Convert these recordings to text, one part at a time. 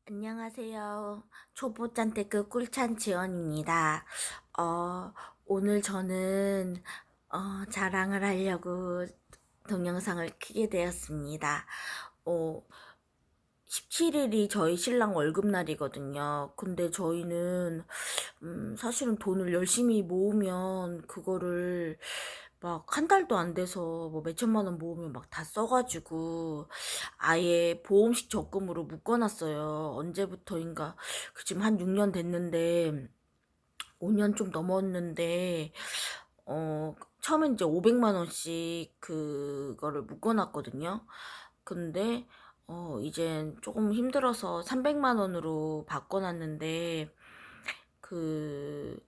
안녕하세요. 초보짠테크 꿀찬 지원입니다. 어, 오늘 저는 자랑을 하려고 동영상을 켜게 되었습니다. 어, 17일이 저희 신랑 월급날이거든요. 근데 저희는 사실은 돈을 열심히 모으면 그거를 막 한 달도 안 돼서 뭐 몇천만 원 모으면 막 다 써가지고 아예 보험식 적금으로 묶어놨어요. 언제부터인가 지금 한 6년 됐는데 5년 좀 넘었는데 처음엔 이제 500만 원씩 그거를 묶어놨거든요. 근데 이젠 조금 힘들어서 300만 원으로 바꿔놨는데 그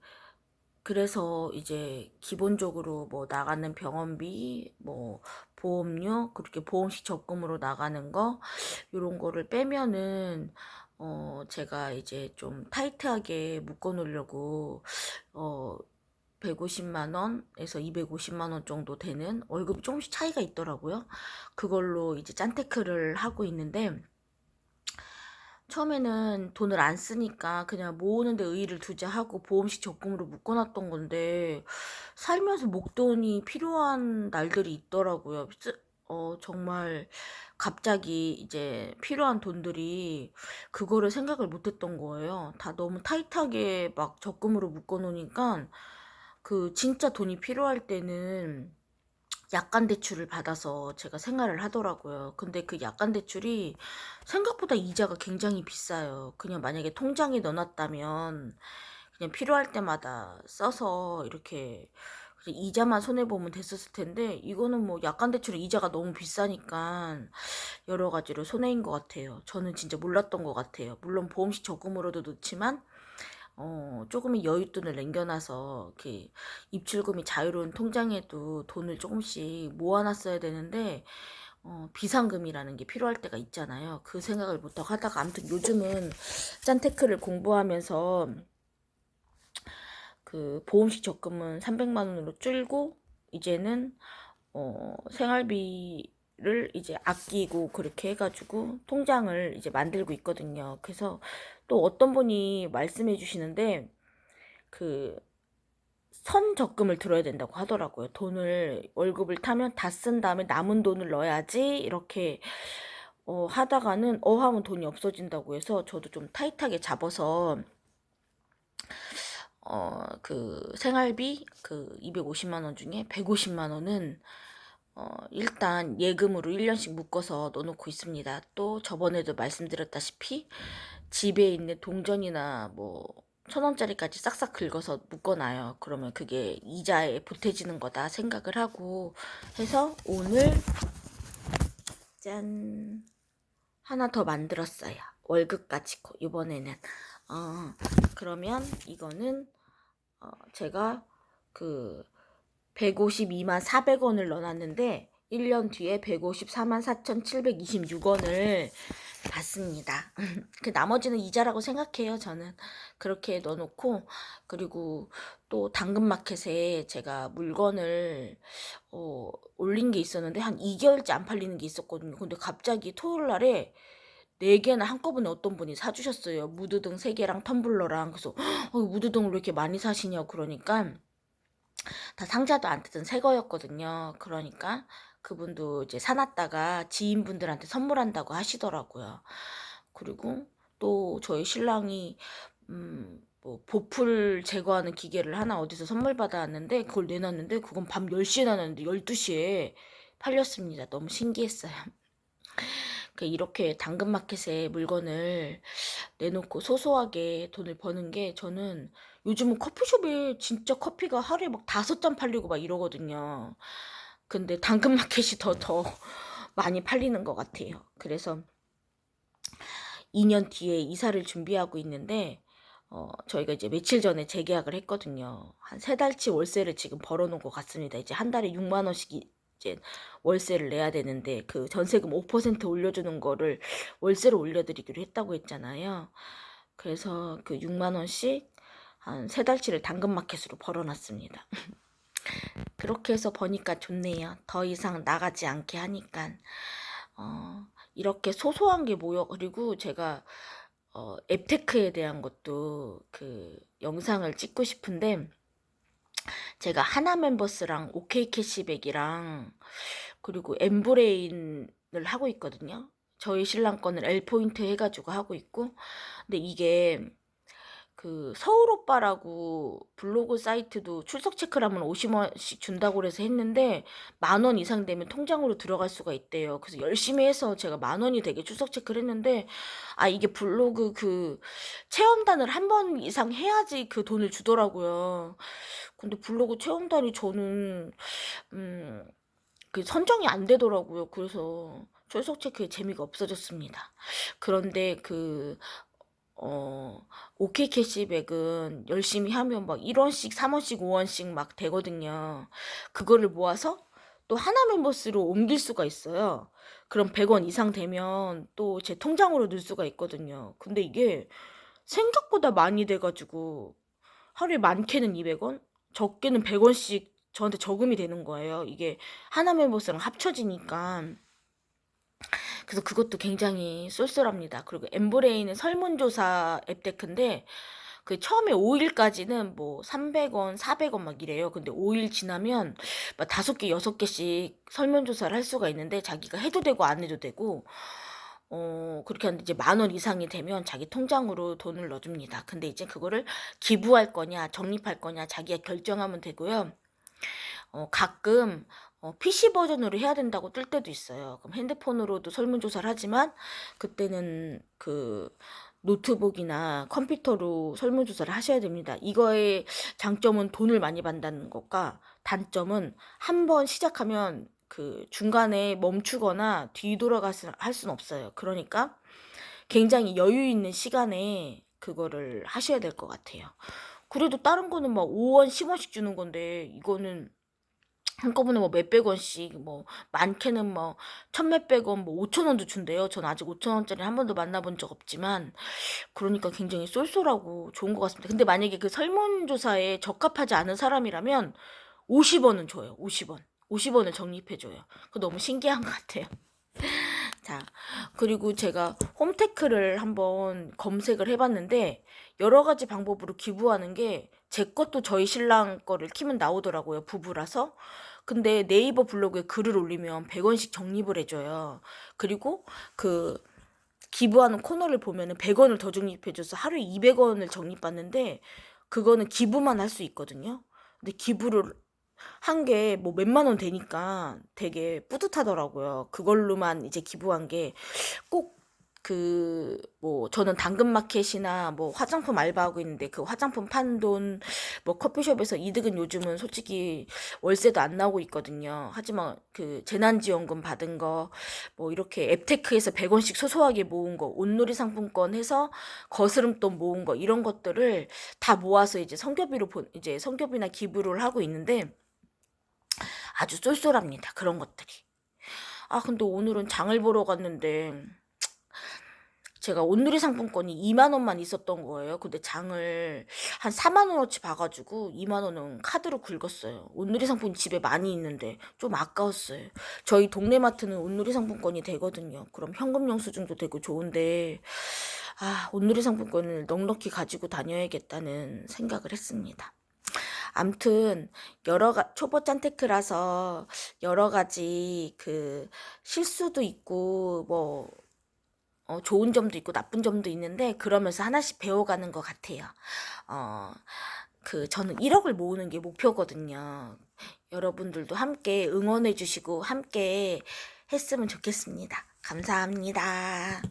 그래서 이제 기본적으로 뭐 나가는 병원비, 뭐 보험료, 그렇게 보험식 적금으로 나가는 거 요런 거를 빼면은 제가 이제 좀 타이트하게 묶어 놓으려고 어 150만 원에서 250만 원 정도 되는 월급이 조금씩 차이가 있더라고요. 그걸로 이제 짠테크를 하고 있는데 처음에는 돈을 안 쓰니까 그냥 모으는데 의의를 두자 하고 보험식 적금으로 묶어놨던 건데 살면서 목돈이 필요한 날들이 있더라고요. 정말 갑자기 이제 필요한 돈들이 그거를 생각을 못했던 거예요. 다 너무 타이트하게 막 적금으로 묶어놓으니까 그 진짜 돈이 필요할 때는 약관 대출을 받아서 제가 생활을 하더라고요. 근데 그 약관 대출이 생각보다 이자가 굉장히 비싸요. 그냥 만약에 통장에 넣어놨다면 그냥 필요할 때마다 써서 이렇게 그냥 이자만 손해보면 됐었을 텐데 이거는 뭐 약관 대출의 이자가 너무 비싸니까 여러 가지로 손해인 것 같아요. 저는 진짜 몰랐던 것 같아요. 물론 보험식 저금으로도 넣지만 조금의 여윳돈을 남겨놔서 이렇게 입출금이 자유로운 통장에도 돈을 조금씩 모아놨어야 되는데 비상금이라는 게 필요할 때가 있잖아요. 그 생각을 못하고 하다가 아무튼 요즘은 짠테크를 공부하면서 그 보험식 적금은 300만 원으로 줄고 이제는 생활비를 이제 아끼고 그렇게 해가지고 통장을 이제 만들고 있거든요. 그래서 또 어떤 분이 말씀해 주시는데 그 선적금을 들어야 된다고 하더라고요. 돈을 월급을 타면 다 쓴 다음에 남은 돈을 넣어야지 이렇게 하다가는 하면 돈이 없어진다고 해서 저도 좀 타이트하게 잡아서 그 생활비 그 250만 원 중에 150만 원은 일단 예금으로 1년씩 묶어서 넣어놓고 있습니다. 또 저번에도 말씀드렸다시피 집에 있는 동전이나 뭐 1,000원짜리까지 싹싹 긁어서 묶어놔요. 그러면 그게 이자에 보태지는 거다 생각을 하고 해서 오늘 짠 하나 더 만들었어요. 월급까지 이번에는 그러면 이거는 제가 그 152만 400원을 넣어놨는데 1년 뒤에 154만 4,726원을 받습니다. 그 나머지는 이자라고 생각해요. 저는 그렇게 넣어놓고 그리고 또 당근마켓에 제가 물건을 올린 게 있었는데 한 2개월째 안 팔리는 게 있었거든요. 근데 갑자기 토요일 날에 4개나 한꺼번에 어떤 분이 사주셨어요. 무드등 3개랑 텀블러랑. 그래서 무드등을 왜 이렇게 많이 사시냐고 그러니까 다 상자도 안 뜯은 새 거였거든요. 그러니까 그분도 이제 사놨다가 지인분들한테 선물한다고 하시더라고요. 그리고 또 저희 신랑이 뭐 보풀 제거하는 기계를 하나 어디서 선물 받아왔는데 그걸 내놨는데 그건 밤 10시에 나왔는데 12시에 팔렸습니다. 너무 신기했어요. 이렇게 당근마켓에 물건을 내놓고 소소하게 돈을 버는 게 저는 요즘은 커피숍에 진짜 커피가 하루에 막 5잔 팔리고 막 이러거든요. 근데 당근마켓이 더 많이 팔리는 것 같아요. 그래서 2년 뒤에 이사를 준비하고 있는데 저희가 이제 며칠 전에 재계약을 했거든요. 한 3달치 월세를 지금 벌어놓은 것 같습니다. 이제 한 달에 6만 원씩 이제 월세를 내야 되는데 그 전세금 5% 올려주는 거를 월세로 올려드리기로 했다고 했잖아요. 그래서 그 6만 원씩 한 3달치를 당근마켓으로 벌어놨습니다. 그렇게 해서 버니까 좋네요. 더 이상 나가지 않게 하니까. 이렇게 소소한 게 모여. 그리고 제가 앱테크에 대한 것도 그 영상을 찍고 싶은데, 제가 하나 멤버스랑 오케이 캐시백이랑 그리고 엠브레인을 하고 있거든요. 저희 신랑 거는 L포인트 해가지고 하고 있고, 근데 이게 그 서울 오빠라고 블로그 사이트도 출석 체크를 하면 50원씩 준다고 그래서 했는데, 10,000원 이상 되면 통장으로 들어갈 수가 있대요. 그래서 열심히 해서 제가 10,000원이 되게 출석 체크를 했는데, 아, 이게 블로그 그 체험단을 한 번 이상 해야지 그 돈을 주더라고요. 근데 블로그 체험단이 저는 음, 그 선정이 안 되더라고요. 그래서 출석 체크에 재미가 없어졌습니다. 그런데 오케이 캐시백은 열심히 하면 막 1원씩, 3원씩, 5원씩 막 되거든요. 그거를 모아서 또 하나 멤버스로 옮길 수가 있어요. 그럼 100원 이상 되면 또 제 통장으로 넣을 수가 있거든요. 근데 이게 생각보다 많이 돼가지고 하루에 많게는 200원, 적게는 100원씩 저한테 저금이 되는 거예요. 이게 하나 멤버스랑 합쳐지니까. 그래서 그것도 굉장히 쏠쏠합니다. 그리고 엠브레인은 설문조사 앱테크인데, 그 처음에 5일까지는 뭐 300원, 400원 막 이래요. 근데 5일 지나면 막 5개, 6개씩 설문조사를 할 수가 있는데, 자기가 해도 되고 안 해도 되고, 그렇게 하는데 이제 10,000원 이상이 되면 자기 통장으로 돈을 넣어줍니다. 근데 이제 그거를 기부할 거냐, 적립할 거냐, 자기가 결정하면 되고요. 가끔 PC 버전으로 해야 된다고 뜰 때도 있어요. 그럼 핸드폰으로도 설문조사를 하지만, 그때는 그 노트북이나 컴퓨터로 설문조사를 하셔야 됩니다. 이거의 장점은 돈을 많이 받는다는 것과, 단점은 한 번 시작하면 그 중간에 멈추거나 뒤돌아가서 할 수는 없어요. 그러니까 굉장히 여유 있는 시간에 그거를 하셔야 될 것 같아요. 그래도 다른 거는 막 5원, 10원씩 주는 건데, 이거는 한꺼번에 뭐 몇백 원씩, 뭐 많게는 뭐 천몇백 원, 뭐 5,000원도 준대요. 전 아직 5,000원짜리 한 번도 만나본 적 없지만, 그러니까 굉장히 쏠쏠하고 좋은 것 같습니다. 근데 만약에 그 설문조사에 적합하지 않은 사람이라면 50원은 줘요. 50원. 50원을 적립해줘요. 그거 너무 신기한 것 같아요. 자, 그리고 제가 홈테크를 한번 검색을 해봤는데, 여러 가지 방법으로 기부하는 게, 제 것도 저희 신랑 거를 키면 나오더라고요. 부부라서. 근데 네이버 블로그에 글을 올리면 100원씩 적립을 해줘요. 그리고 그 기부하는 코너를 보면은 100원을 더 적립해줘서 하루에 200원을 적립받는데, 그거는 기부만 할 수 있거든요. 근데 기부를 한 게 뭐 몇만 원 되니까 되게 뿌듯하더라고요. 그걸로만 이제 기부한 게, 꼭 뭐 저는 당근마켓이나 뭐 화장품 알바하고 있는데, 그 화장품 판 돈, 뭐 커피숍에서 이득은 요즘은 솔직히 월세도 안 나오고 있거든요. 하지만 그 재난지원금 받은 거, 뭐 이렇게 앱테크에서 100원씩 소소하게 모은 거, 온누리 상품권 해서 거스름돈 모은 거, 이런 것들을 다 모아서 이제 이제 성교비나 기부를 하고 있는데, 아주 쏠쏠합니다. 그런 것들이. 아, 근데 오늘은 장을 보러 갔는데, 제가 온누리 상품권이 2만 원만 있었던 거예요. 근데 장을 한 4만 원어치 봐가지고 2만 원은 카드로 긁었어요. 온누리 상품이 집에 많이 있는데 좀 아까웠어요. 저희 동네 마트는 온누리 상품권이 되거든요. 그럼 현금 영수증도 되고 좋은데, 아, 온누리 상품권을 넉넉히 가지고 다녀야겠다는 생각을 했습니다. 암튼 초보 짠테크라서 여러 가지 그 실수도 있고, 뭐 좋은 점도 있고 나쁜 점도 있는데, 그러면서 하나씩 배워가는 것 같아요. 어, 저는 1억을 모으는 게 목표거든요. 여러분들도 함께 응원해 주시고 함께 했으면 좋겠습니다. 감사합니다.